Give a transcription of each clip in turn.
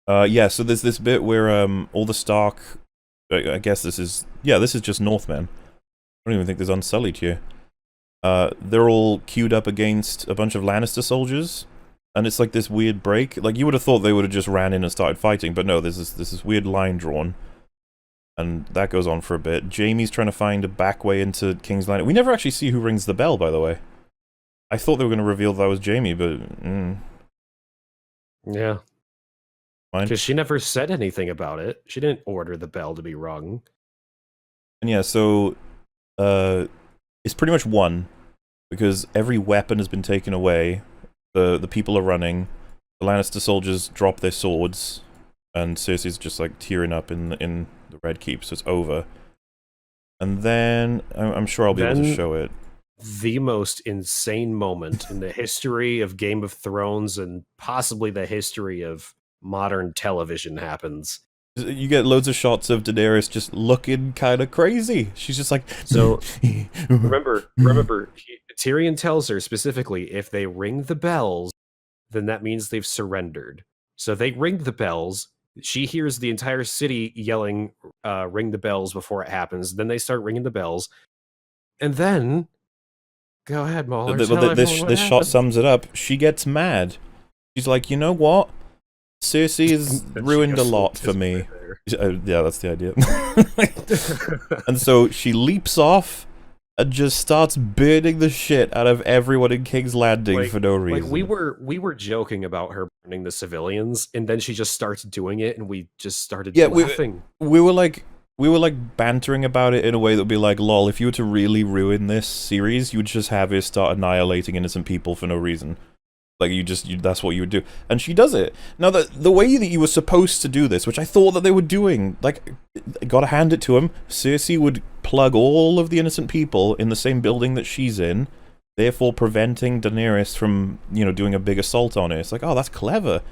Yeah, so there's this bit where all the Stark, I guess this is, yeah, this is just Northmen. I don't even think there's Unsullied here. They're all queued up against a bunch of Lannister soldiers, and it's like this weird break. Like, you would have thought they would have just ran in and started fighting, but no, there's this weird line drawn, and that goes on for a bit. Jaime's trying to find a back way into King's Landing. We never actually see who rings the bell, by the way. I thought they were going to reveal that was Jaime, but... Yeah. Fine. Because she never said anything about it. She didn't order the bell to be rung. And yeah, so... it's pretty much won, because every weapon has been taken away. The people are running. The Lannister soldiers drop their swords, and Cersei's just like tearing up in the Red Keep, so it's over. And then I'm sure I'll be able to show it. The most insane moment in the history of Game of Thrones and possibly the history of modern television happens. You get loads of shots of Daenerys just looking kind of crazy. She's just like... So, remember, Tyrion tells her specifically, if they ring the bells, then that means they've surrendered. So they ring the bells. She hears the entire city yelling, ring the bells before it happens. Then they start ringing the bells. And then... Go ahead, MauLer. This shot sums it up. She gets mad. She's like, you know what? Cersei has ruined a lot for me. Yeah, that's the idea. And so she leaps off and just starts burning the shit out of everyone in King's Landing for no reason. Like we were joking about her burning the civilians, and then she just starts doing it, and we just started laughing. We were like bantering about it in a way that would be like, lol, if you were to really ruin this series, you would just have her start annihilating innocent people for no reason. Like, that's what you would do. And she does it. Now, the way that you were supposed to do this, which I thought that they were doing, like, gotta hand it to him, Cersei would plug all of the innocent people in the same building that she's in, therefore preventing Daenerys from, you know, doing a big assault on her. It's like, oh, that's clever.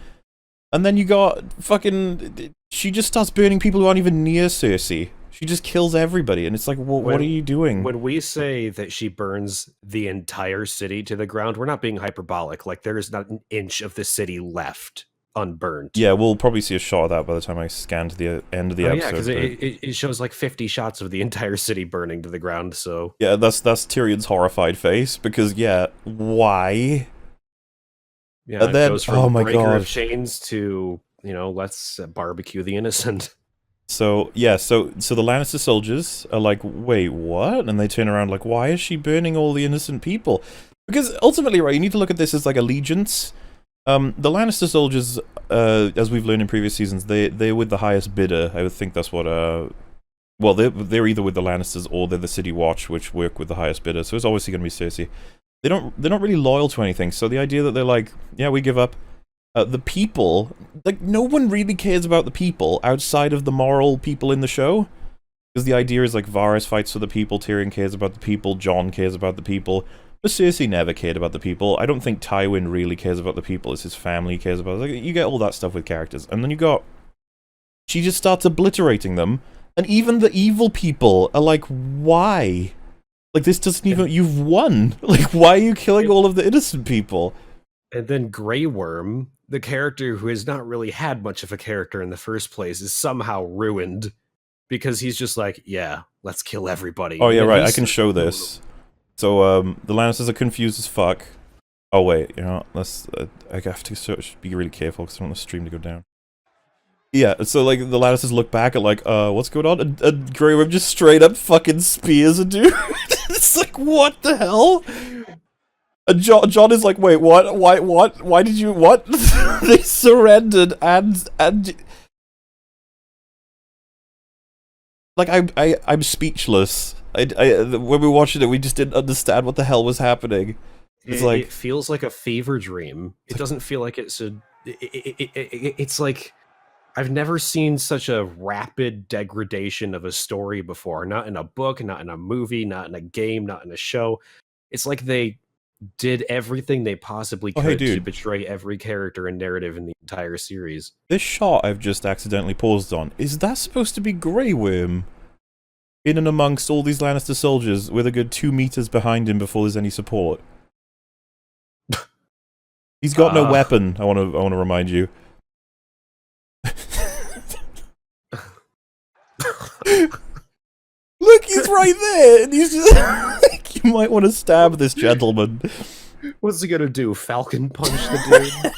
And then you got fucking... She just starts burning people who aren't even near Cersei. She just kills everybody, and it's like, what are you doing? When we say that she burns the entire city to the ground, we're not being hyperbolic. Like, there is not an inch of the city left unburned. Yeah, we'll probably see a shot of that by the time I scan to the end of the episode. Yeah, because it shows like 50 shots of the entire city burning to the ground, so... Yeah, that's Tyrion's horrified face, because, yeah, why? Yeah, and then, it goes from breaker of chains to, you know, let's barbecue the innocent. So, yeah, so the Lannister soldiers are like, wait, what? And they turn around like, why is she burning all the innocent people? Because ultimately, right, you need to look at this as like allegiance. The Lannister soldiers, as we've learned in previous seasons, they're with the highest bidder. I would think that's what, well, they're either with the Lannisters or they're the City Watch, which work with the highest bidder, so it's obviously going to be Cersei. They're not really loyal to anything, so the idea that they're like, yeah, we give up. The people, like, no one really cares about the people outside of the moral people in the show. Because the idea is, like, Varys fights for the people, Tyrion cares about the people, Jon cares about the people. But Cersei never cared about the people. I don't think Tywin really cares about the people, it's his family cares about it. Like, you get all that stuff with characters. And then you got... She just starts obliterating them, and even the evil people are like, why? Like, this doesn't even... You've won! Like, why are you killing all of the innocent people? And then Grey Worm, the character who has not really had much of a character in the first place, is somehow ruined because he's just like, yeah, let's kill everybody. Oh yeah, right, I can show this. So, the Lannisters are confused as fuck. Oh wait, you know, let's, I have to be really careful because I don't want the stream to go down. Yeah, so like, the Lannisters look back at like, what's going on? And Grey Worm just straight up fucking spears a dude. It's like, what the hell? And Jon is like, wait, what? Why did you, what? They surrendered and... Like, I'm speechless. When we watched it, we just didn't understand what the hell was happening. It feels like a fever dream. It doesn't feel like it's a... It's like... I've never seen such a rapid degradation of a story before. Not in a book, not in a movie, not in a game, not in a show. It's like they... did everything they possibly could to betray every character and narrative in the entire series. This shot I've just accidentally paused on, is that supposed to be Grey Worm? In and amongst all these Lannister soldiers with a good 2 meters behind him before there's any support. He's got no weapon, I want to remind you. Look, he's right there, and he's just like, you might want to stab this gentleman. What's he gonna do? Falcon punch the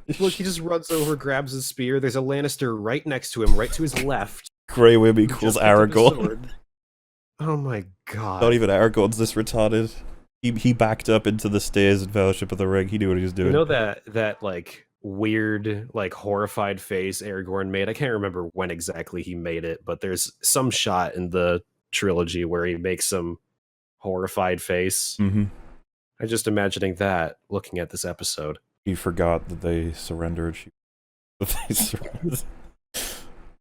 dude? Look, he just runs over, grabs his spear. There's a Lannister right next to him, right to his left. Grey Worm equals Aragorn. Oh my god. Not even Aragorn's this retarded. He backed up into the stairs in Fellowship of the Ring. He knew what he was doing. You know that like weird, like horrified face Aragorn made? I can't remember when exactly he made it, but there's some shot in the trilogy where he makes some horrified face. Mm-hmm. I'm just imagining that looking at this episode. He forgot that they surrendered.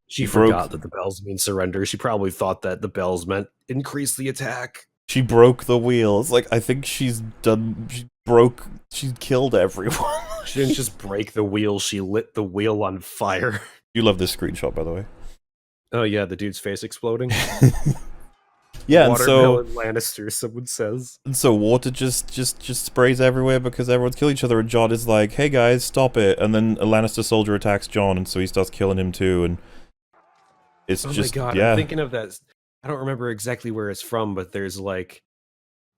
She forgot that the bells mean surrender. She probably thought that the bells meant increase the attack. She broke the wheel. It's like, I think she's done. She killed everyone. She didn't just break the wheel, she lit the wheel on fire. You love this screenshot, by the way. Oh yeah, the dude's face exploding. Yeah, Watermelon Lannister, someone says. And so water just sprays everywhere because everyone's killing each other, and Jon is like, hey guys, stop it. And then a Lannister soldier attacks Jon, and so he starts killing him too, and it's just, my god, yeah. I'm thinking of that. I don't remember exactly where it's from, but there's like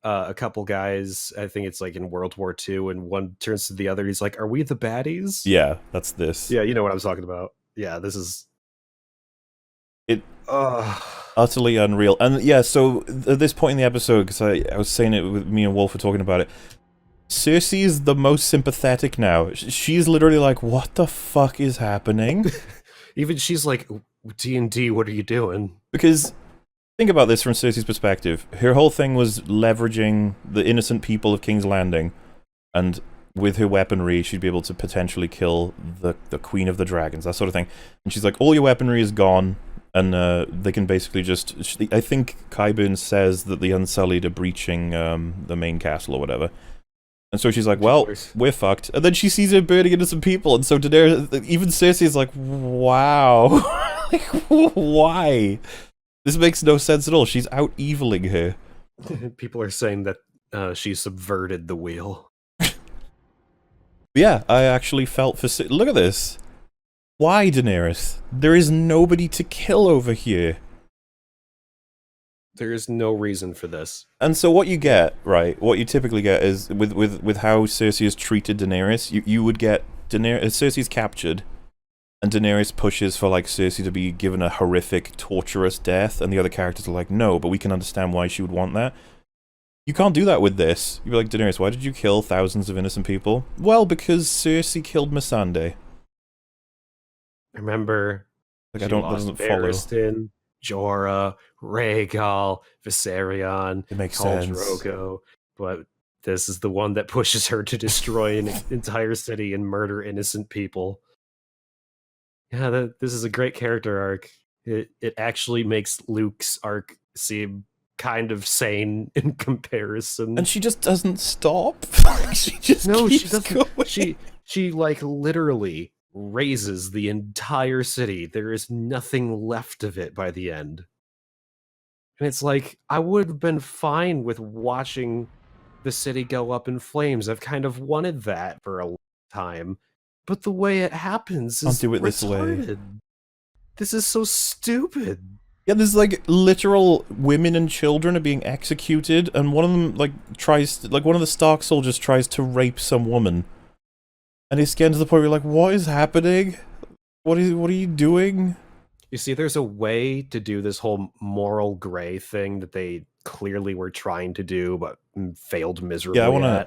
a couple guys, I think it's like in World War II, and one turns to the other, he's like, are we the baddies? Yeah, that's this. Yeah, you know what I'm talking about. Yeah, this is... It... utterly unreal. And yeah, so at this point in the episode, because I was saying it with me and Wolf were talking about it, Cersei is the most sympathetic now. She's literally like, what the fuck is happening? Even she's like, D&D, what are you doing? Because think about this from Cersei's perspective. Her whole thing was leveraging the innocent people of King's Landing, and with her weaponry, she'd be able to potentially kill the Queen of the Dragons, that sort of thing. And she's like, all your weaponry is gone, and they can basically just... I think Qyburn says that the Unsullied are breaching the main castle or whatever. And so she's like, well, we're fucked. And then she sees her burning innocent people, and so Daenerys, even Cersei's like, wow. Like, why? This makes no sense at all. She's out-eviling her. People are saying that she subverted the wheel. Yeah, I actually felt for... Look at this. Why, Daenerys? There is nobody to kill over here. There is no reason for this. And so what you get, right, what you typically get is, with how Cersei has treated Daenerys, you would get Cersei's captured, and Daenerys pushes for, like, Cersei to be given a horrific, torturous death, and the other characters are like, no, but we can understand why she would want that. You can't do that with this. You'd be like, Daenerys, why did you kill thousands of innocent people? Well, because Cersei killed Missandei. Remember, like, that doesn't follow. Barristan, Jorah, Rhaegal, Viserion, It makes Khal sense. Drogo, but this is the one that pushes her to destroy an entire city and murder innocent people. Yeah, this is a great character arc. It actually makes Luke's arc seem kind of sane in comparison. And she just doesn't stop. She just keeps going. She like literally razes the entire city. There is nothing left of it by the end. And it's like, I would have been fine with watching the city go up in flames. I've kind of wanted that for a long time. But the way it happens is do it this retarded. way. This is so stupid. Yeah, there's like literal women and children are being executed, and one of them like one of the Stark soldiers tries to rape some woman. And it's getting to the point where you're like, what is happening? What are you doing? You see, there's a way to do this whole moral gray thing that they clearly were trying to do, but failed miserably. Yeah,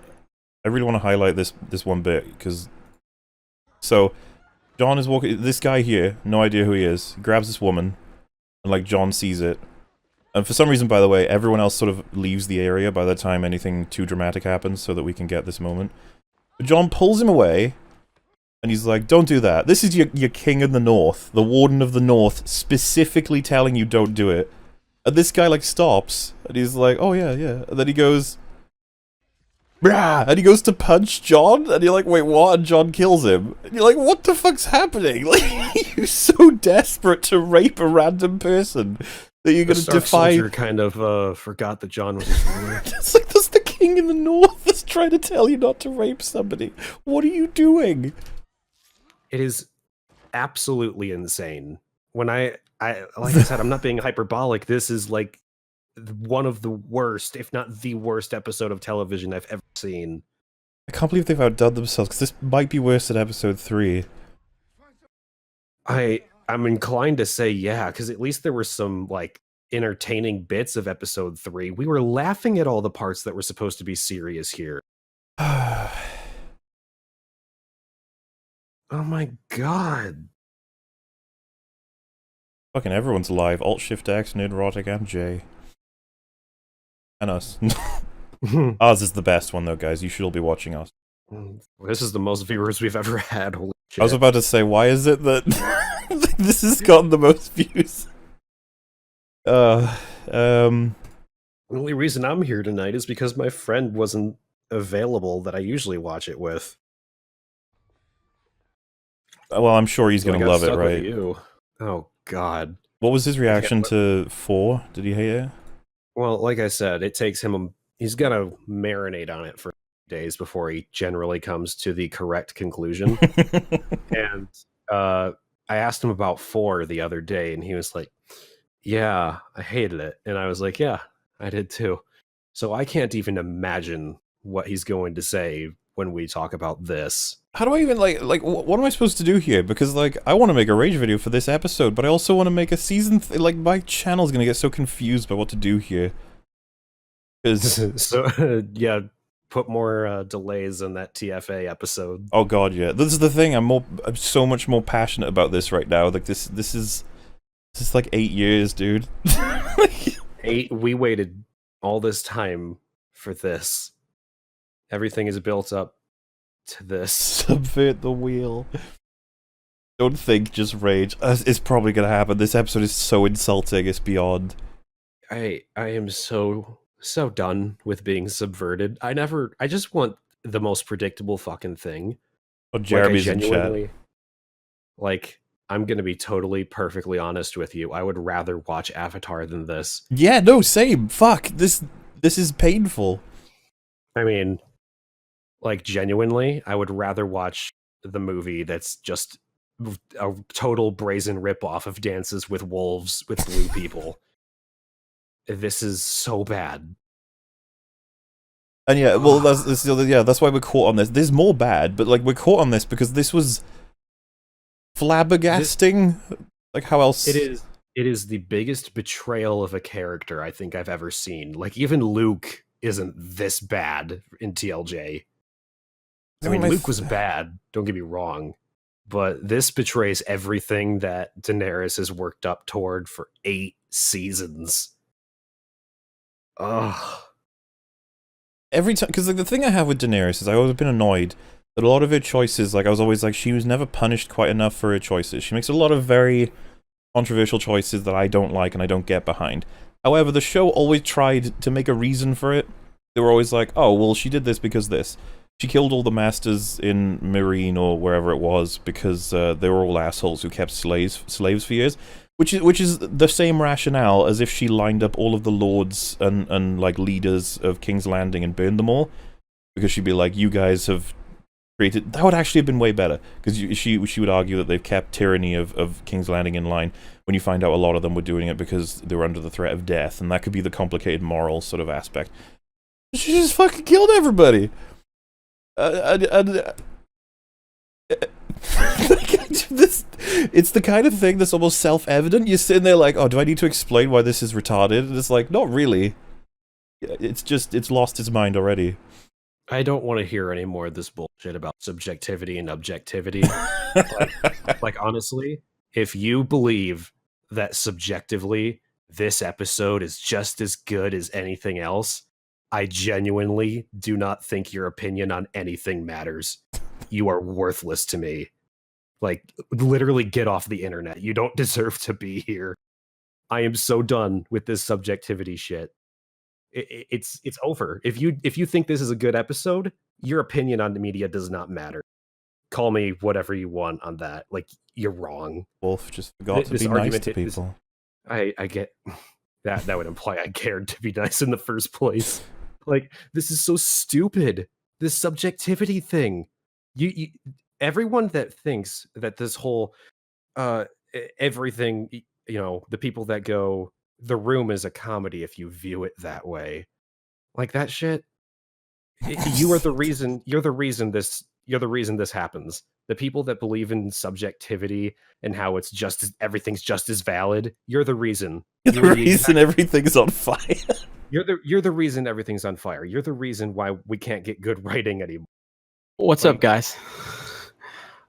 I really want to highlight this one bit, because so Jon is walking. This guy here, no idea who he is, grabs this woman, and like Jon sees it. And for some reason, by the way, everyone else sort of leaves the area by the time anything too dramatic happens, so that we can get this moment. But Jon pulls him away, and he's like, don't do that. This is your king in the north, the warden of the north, specifically telling you don't do it. And this guy, like, stops, and he's like, oh yeah, yeah. And then he goes, brah! And he goes to punch Jon, and you're like, wait, what? And Jon kills him. And you're like, what the fuck's happening? Like, you're so desperate to rape a random person that you're gonna defy... soldier kind of forgot that Jon was his ruler. It's like, that's the king in the north that's trying to tell you not to rape somebody. What are you doing? It is absolutely insane when I like I said, I'm not being hyperbolic. This is like one of the worst, if not the worst episode of television I've ever seen. I can't believe they've outdone themselves, because this might be worse than episode 3. I'm inclined to say yeah, because at least there were some like entertaining bits of episode 3. We were laughing at all the parts that were supposed to be serious here. Oh my god. Fucking everyone's alive. Alt-Shift-X, Nerdrotic, and J. And us. Ours is the best one, though, guys. You should all be watching us. This is the most viewers we've ever had. Holy shit. I was about to say, why is it that this has gotten the most views? The only reason I'm here tonight is because my friend wasn't available that I usually watch it with. Well, I'm sure he's gonna love it, right? You. Oh, God. What was his reaction to 4? Did he hate it? Well, like I said, it takes him... He's gotta marinate on it for days before he generally comes to the correct conclusion. And I asked him about 4 the other day, and he was like, yeah, I hated it. And I was like, yeah, I did too. So I can't even imagine what he's going to say when we talk about this. How do I even, like, what am I supposed to do here? Because, like, I want to make a rage video for this episode, but I also want to make a season, like, my channel's gonna get so confused by what to do here. Because... So, yeah, put more delays in that TFA episode. Oh god, yeah. This is the thing, I'm so much more passionate about this right now. Like, this is like 8 years, dude. 8, we waited all this time for this. Everything is built up to this. Subvert the wheel. Don't think, just rage. It's probably gonna happen. This episode is so insulting, it's beyond. I am so done with being subverted. I just want the most predictable fucking thing. Oh, Jeremy's in chat. Like, I'm gonna be totally perfectly honest with you. I would rather watch Avatar than this. Yeah, no, same. Fuck. This is painful. I mean, like, genuinely, I would rather watch the movie that's just a total brazen ripoff of Dances with Wolves with blue people. This is so bad. And yeah, well, that's why we're caught on this. There's more bad, but like we're caught on this because this was flabbergasting. Like, how else? It is the biggest betrayal of a character I think I've ever seen. Like, even Luke isn't this bad in TLJ. I mean, Luke was bad, don't get me wrong, but this betrays everything that Daenerys has worked up toward for 8 seasons. Ugh. Every time, because like, the thing I have with Daenerys is I've always been annoyed that a lot of her choices, like I was always like, she was never punished quite enough for her choices. She makes a lot of very controversial choices that I don't like and I don't get behind. However, the show always tried to make a reason for it. They were always like, oh, well, she did this because this. She killed all the masters in Meereen or wherever it was because they were all assholes who kept slaves for years. Which is the same rationale as if she lined up all of the lords and like leaders of King's Landing and burned them all, because she'd be like, you guys have created... That would actually have been way better, because she would argue that they've kept tyranny of King's Landing in line, when you find out a lot of them were doing it because they were under the threat of death, and that could be the complicated moral sort of aspect. She just fucking killed everybody! It's the kind of thing that's almost self-evident. You're sitting there like, oh, do I need to explain why this is retarded? And it's like, not really. It's lost its mind already. I don't want to hear any more of this bullshit about subjectivity and objectivity. like, honestly, if you believe that subjectively this episode is just as good as anything else, I genuinely do not think your opinion on anything matters. You are worthless to me. Like, literally get off the internet. You don't deserve to be here. I am so done with this subjectivity shit. It's over. If you think this is a good episode, your opinion on the media does not matter. Call me whatever you want on that. Like, you're wrong. Wolf just forgot to be nice to people. I get that would imply I cared to be nice in the first place. Like, this is so stupid. This subjectivity thing. You everyone that thinks that this whole everything, the people that go, the room is a comedy if you view it that way. Like that shit. You're the reason this happens. The people that believe in subjectivity and how it's everything's just as valid, you're the reason. You're the reason everything's on fire. You're the reason everything's on fire. You're the reason why we can't get good writing anymore. What's up, guys?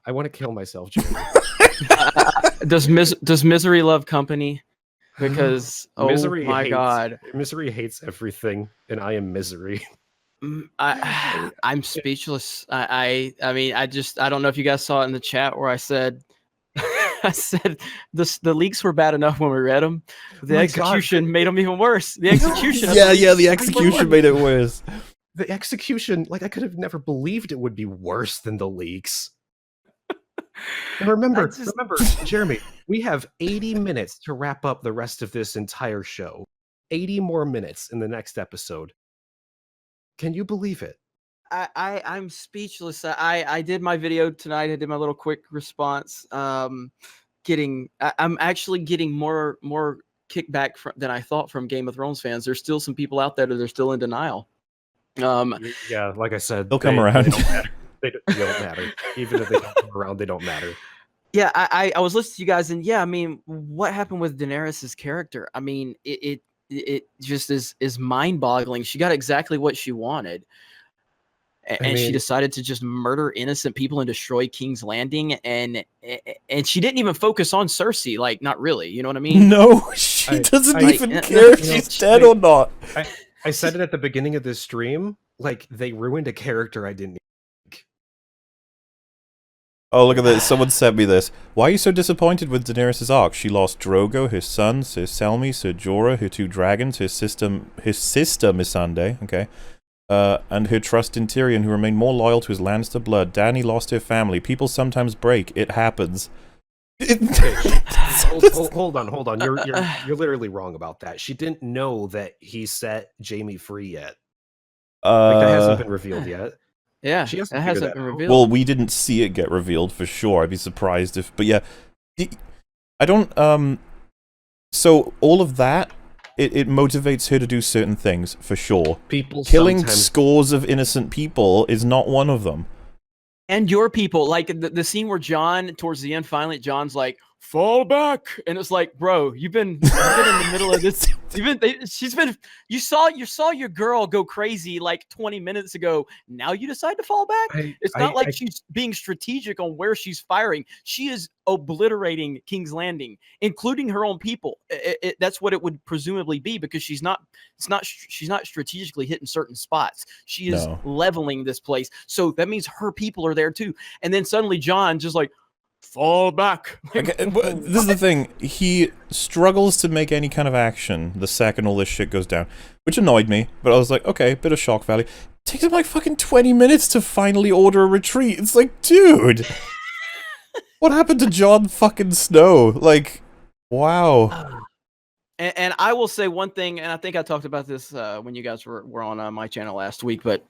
I want to kill myself, Jeremy. Does misery love company? Because Misery my God, Misery hates everything, and I am misery. I'm speechless. I mean, I don't know if you guys saw it in the chat where I said the leaks were bad enough when we read them. The execution made them even worse. The execution. The execution made it worse. The execution, like I could have never believed it would be worse than the leaks. And remember, Jeremy, we have 80 minutes to wrap up the rest of this entire show. 80 more minutes in the next episode. Can you believe it? I'm speechless. I did my video tonight. I did my little quick response. I'm actually getting more kickback than I thought from Game of Thrones fans. There's still some people out there that are still in denial. Yeah, like I said, they'll come around. They don't matter. Even if they don't come around, they don't matter. Yeah, I was listening to you guys, and yeah, I mean, what happened with Daenerys' character? I mean, it just is mind-boggling. She got exactly what she wanted, and she decided to just murder innocent people and destroy King's Landing, and she didn't even focus on Cersei. Like, not really. You know what I mean? No, she doesn't even care if she's dead or not. I said it at the beginning of this stream. Like, they ruined a character I didn't. Oh, look at this. Someone sent me this. Why are you so disappointed with Daenerys' arc? She lost Drogo, her sons, her Selmy, her Jorah, her 2 dragons, her sister Missandei, okay, and her trust in Tyrion, who remained more loyal to his Lannister blood. Dany lost her family. People sometimes break. It happens. Hold on. You're literally wrong about that. She didn't know that he set Jaime free yet. Like, that hasn't been revealed yet. Yeah, that hasn't been revealed. Well, we didn't see it get revealed for sure. I'd be surprised if, but yeah, I don't. So all of that, it motivates her to do certain things for sure. People killing scores of innocent people is not one of them. And your people, like the scene where Jon, towards the end, finally, Jon's like, fall back, and it's like, bro, you've been in the middle of this. You saw your girl go crazy like 20 minutes ago. Now you decide to fall back. It's not like she's being strategic on where she's firing. She is obliterating King's Landing, including her own people. That's what it would presumably be, because she's not strategically hitting certain spots. She is leveling this place. So that means her people are there too. And then suddenly Jon just like, fall back. Okay, this is the thing. He struggles to make any kind of action the second all this shit goes down, which annoyed me, but I was like, okay, bit of shock value. It takes him like fucking 20 minutes to finally order a retreat. It's like, dude, what happened to Jon fucking Snow? Like, wow. And I will say one thing, and I think I talked about this when you guys were on my channel last week, but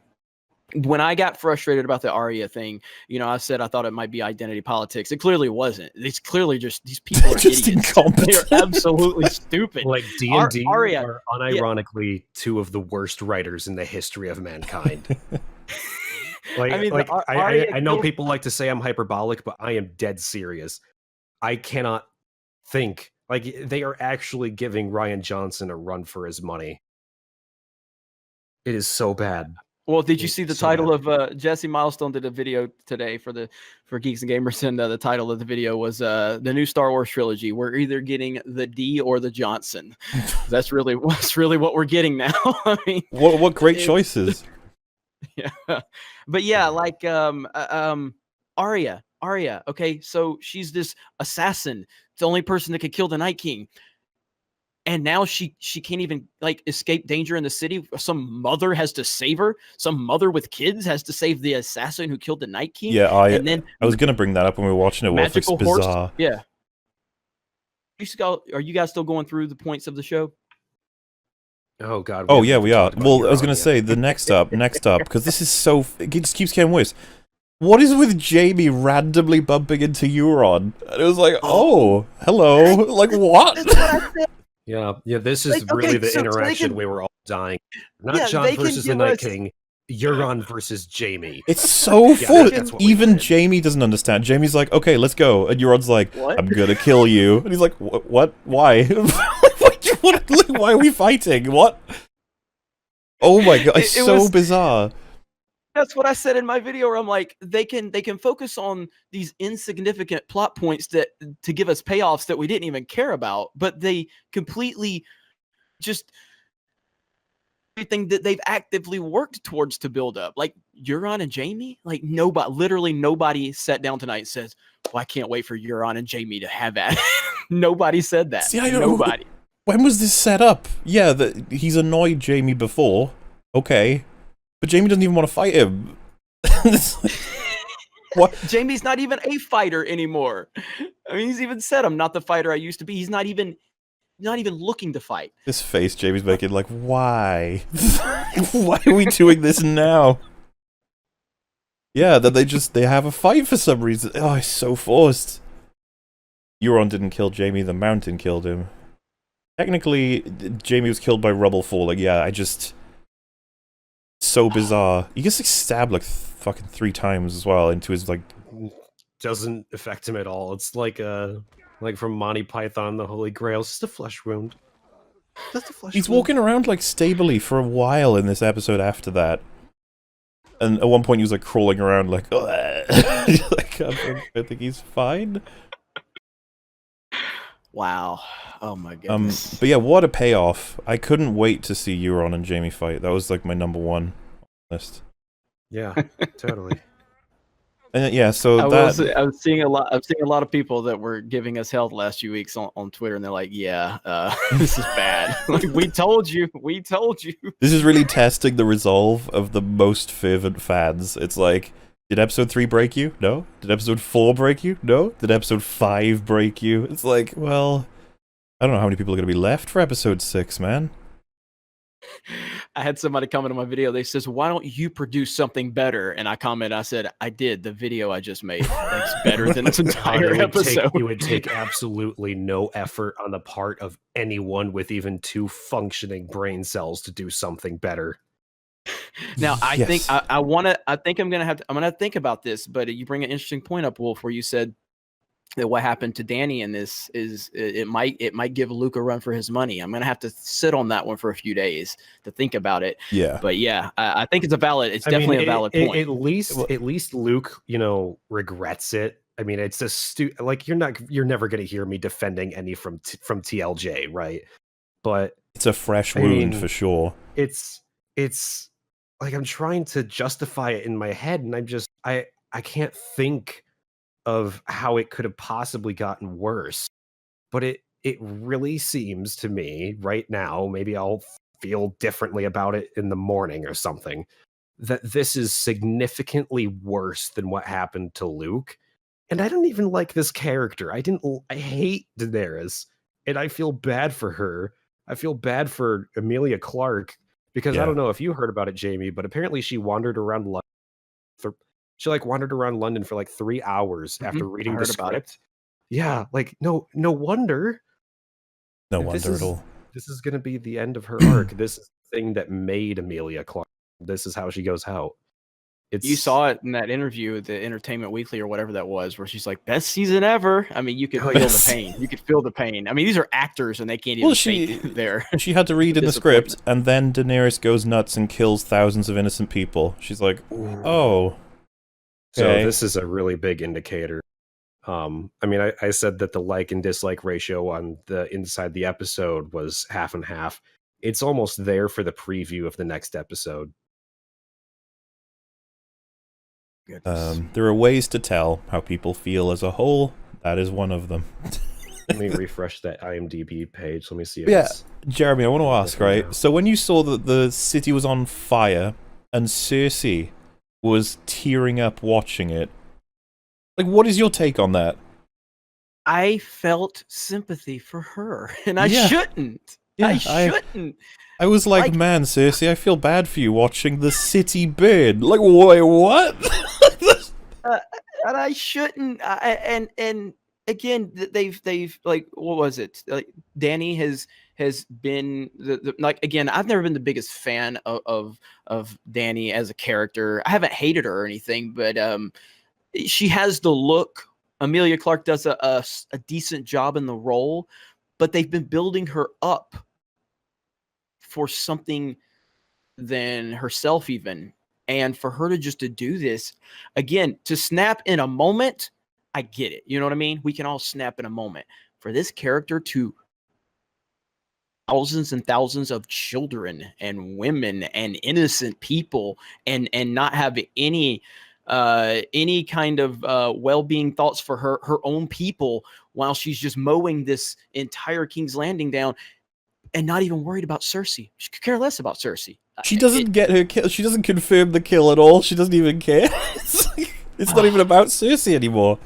when I got frustrated about the Arya thing, I said I thought it might be identity politics. It clearly wasn't. It's clearly just these people are just idiots. Incompetent. They're absolutely stupid. Like D&D are unironically 2 of the worst writers in the history of mankind. I know people like to say I'm hyperbolic, but I am dead serious. I cannot think. Like, they are actually giving Rian Johnson a run for his money. It is so bad. Well, did you see the title of Jesse Milestone did a video today for Geeks and Gamers, and the title of the video was the new Star Wars trilogy. We're either getting the D or the Johnson. That's really what we're getting now. I mean, what great choices. Yeah, but yeah, like Arya. Okay, so she's this assassin, the only person that could kill the Night King. And now she can't even like escape danger in the city. Some mother has to save her. Some mother with kids has to save the assassin who killed the Night King. Yeah, I was gonna bring that up when we were watching it. It's bizarre. Horse, yeah. Are you guys still going through the points of the show? Oh God. Oh yeah, we are. Well, I was gonna say the next up, because this is it just keeps getting worse. what is with Jamie randomly bumping into Euron? And it was like, oh, hello. Like, what? That's what I said. Yeah, this is Like, really okay, the so they interaction can- we were all dying. Not Yeah, Jon they can versus the give Night us- King, Euron versus Jamie. It's so Yeah, full. that's what we Even wanted. Jamie doesn't understand. Jamie's like, okay, let's go. And Euron's like, What? I'm gonna kill you. And he's like, what? Why? Why are we fighting? What? Oh my god, it's It so was- bizarre. That's what I said in my video where I'm like, they can focus on these insignificant plot points that to give us payoffs that we didn't even care about, but they completely just everything that they've actively worked towards to build up. Like Euron and Jamie, like literally nobody sat down tonight and says, well, I can't wait for Euron and Jamie to have that. Nobody said that. See, I don't- Nobody. When was this set up? Yeah, he's annoyed Jamie before. Okay. But Jamie doesn't even want to fight him. It's like, what? Jamie's not even a fighter anymore. I mean, he's even said I'm not the fighter I used to be. He's not even looking to fight. This face Jamie's making, like, why? Why are we doing this now? Yeah, that they have a fight for some reason. Oh, it's so forced. Euron didn't kill Jamie, the mountain killed him. Technically, Jamie was killed by rubble falling. Yeah, I just... So bizarre. He gets like, stabbed like fucking 3 times as well into his like... Doesn't affect him at all. It's like from Monty Python, the Holy Grail. It's just a flesh wound. Just a flesh He's wound. walking around like stably for a while in this episode after that. And at one point he was like crawling around like... like I think he's fine. Wow. Oh my goodness. But yeah, what a payoff. I couldn't wait to see Euron and Jamie fight. That was like my number 1 list. Yeah, totally. And yeah, so I that... was seeing a lot of people that were giving us hell the last few weeks on Twitter, and they're like, "Yeah, this is bad. Like, we told you. This is really testing the resolve of the most fervent fans. It's like, did episode 3 break you? No. Did episode 4 break you? No. Did episode 5 break you? It's like, well, I don't know how many people are going to be left for episode 6, man. I had somebody comment on my video. They says, "Why don't you produce something better?" And I commented, I said, "I did. The video I just made. It's better than this entire episode." It would take absolutely no effort on the part of anyone with even 2 functioning brain cells to do something better. Now, I Yes. think I'm gonna think about this. But you bring an interesting point up, Wolf, where you said that what happened to Danny in this is it might give Luke a run for his money. I'm gonna have to sit on that one for a few days to think about it. Yeah. But yeah, I think it's definitely a valid point. At least Luke, regrets it. I mean, it's a like you're never going to hear me defending any from TLJ, right? But It's a fresh wound for sure. It's like I'm trying to justify it in my head, and I can't think of how it could have possibly gotten worse. But it really seems to me right now, maybe I'll feel differently about it in the morning or something, that this is significantly worse than what happened to Luke. And I don't even like this character. I hate Daenerys, and I feel bad for her. I feel bad for Emilia Clarke, because I don't know if you heard about it, Jamie, but apparently she wandered around London for like 3 hours after reading the script. Yeah, like no wonder. No wonder at all. This is going to be the end of her arc. This is the thing that made Emilia Clarke. This is how she goes out. You saw it in that interview at the Entertainment Weekly or whatever that was, where she's like, "Best season ever." I mean, you could feel the pain. You could feel the pain. I mean, these are actors, and they can't even think there. She had to read in the script, and then Daenerys goes nuts and kills thousands of innocent people. She's like, "Oh." So Okay. this is a really big indicator. I mean, I said that the like and dislike ratio on the inside the episode was 50/50. It's almost there for the preview of the next episode. There are ways to tell how people feel as a whole. That is one of them. Let me refresh that IMDb page. Let me see if Yeah, it's... Jeremy, I want to ask, right? now. So when you saw that the city was on fire and Cersei was tearing up watching it, like, what is your take on that? I felt sympathy for her, and I Yeah. shouldn't. Yeah, I shouldn't. I was like, man, Cersei, I feel bad for you watching the city burn. Like, wait, what? And I shouldn't. And again, they've like, what was it? Like Danny has been like, again, I've never been the biggest fan of Danny as a character. I haven't hated her or anything, but she has the look. Emilia Clarke does a decent job in the role, but they've been building her up for something than herself even. And for her to just to do this again, to snap in a moment, I get it. You know what I mean? We can all snap in a moment. For this character to thousands and thousands of children and women and innocent people and not have any kind of well-being thoughts for her own people while she's just mowing this entire King's Landing down and not even worried about Cersei. She could care less about Cersei. She doesn't get her kill. She doesn't confirm the kill at all. She doesn't even care. It's not even about Cersei anymore.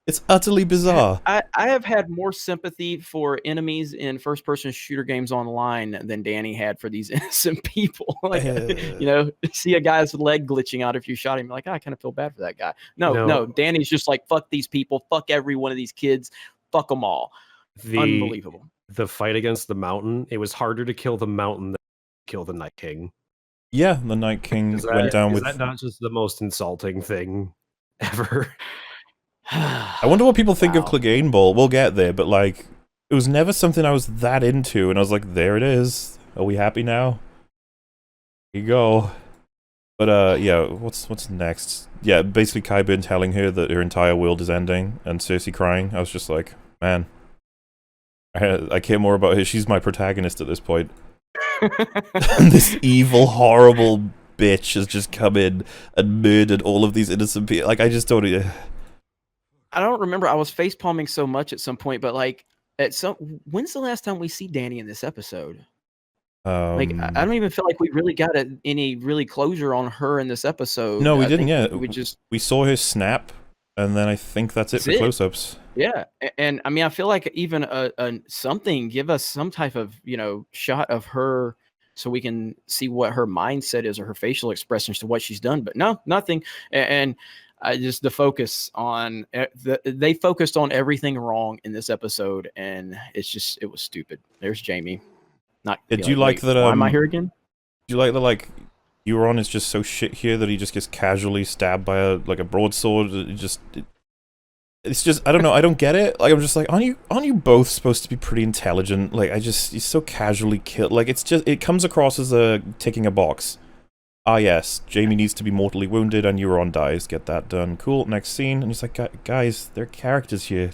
It's utterly bizarre. I have had more sympathy for enemies in first-person shooter games online than Danny had for these innocent people. Like, you know, see a guy's leg glitching out if you shot him, like, I kind of feel bad for that guy. No, Danny's just like, fuck these people, fuck every one of these kids, fuck them all. Unbelievable. The fight against the Mountain, it was harder to kill the Mountain than kill the Night King. Yeah, the Night King went down with... Is that not just the most insulting thing ever? I wonder what people think of Clegane Ball. We'll get there, but like, it was never something I was that into, and I was like, there it is. Are we happy now? Here you go. But yeah, what's next? Yeah, basically Qyburn telling her that her entire world is ending, and Cersei crying. I was just like, man, I care more about her. She's my protagonist at this point. This evil, horrible bitch has just come in and murdered all of these innocent people. Like, I just don't... I don't remember. I was facepalming so much at some point, but like, when's the last time we see Danny in this episode? Like, I don't even feel like we really got any really closure on her in this episode. No, we didn't yet. We saw her snap, and then I think that's it for close-ups. Yeah, and I mean, I feel like even something, give us some type of, you know, shot of her so we can see what her mindset is or her facial expressions to what she's done. But no, nothing. And just the focus on they focused on everything wrong in this episode, and it was stupid. There's Jamie. Did you like that? Why am I here again? Do you like that? Like, Euron is just so shit here that he just gets casually stabbed by a broadsword. It's just, I don't know. I don't get it. Like, I'm just like, aren't you both supposed to be pretty intelligent? Like, he's so casually killed. Like, it comes across as ticking a box. Ah, yes, Jamie needs to be mortally wounded and Euron dies. Get that done. Cool, next scene. And he's like, guys, there are characters here.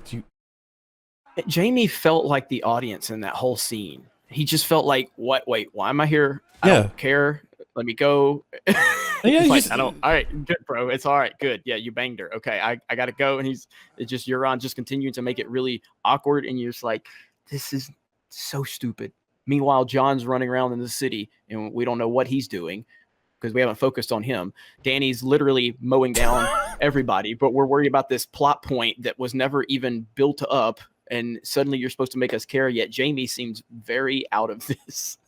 Jamie felt like the audience in that whole scene. He just felt like, wait, why am I here? I don't care. Let me go. Yeah, like, all right, good, bro. It's all right, good. Yeah, you banged her. Okay, I gotta go. And Euron just continuing to make it really awkward. And you're just like, this is so stupid. Meanwhile, Jon's running around in the city and we don't know what he's doing, because we haven't focused on him. Danny's literally mowing down everybody, but we're worried about this plot point that was never even built up, and suddenly you're supposed to make us care, yet Jamie seems very out of this.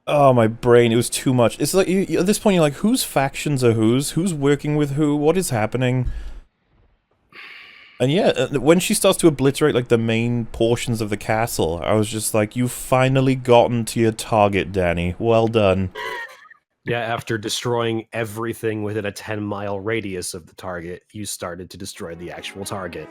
Oh, my brain, it was too much. It's like, at this point, you're like, whose factions are whose working with who, what is happening? And yeah, when she starts to obliterate, like, the main portions of the castle, I was just like, you've finally gotten to your target, Danny. Well done. Yeah, after destroying everything within a 10-mile radius of the target, you started to destroy the actual target.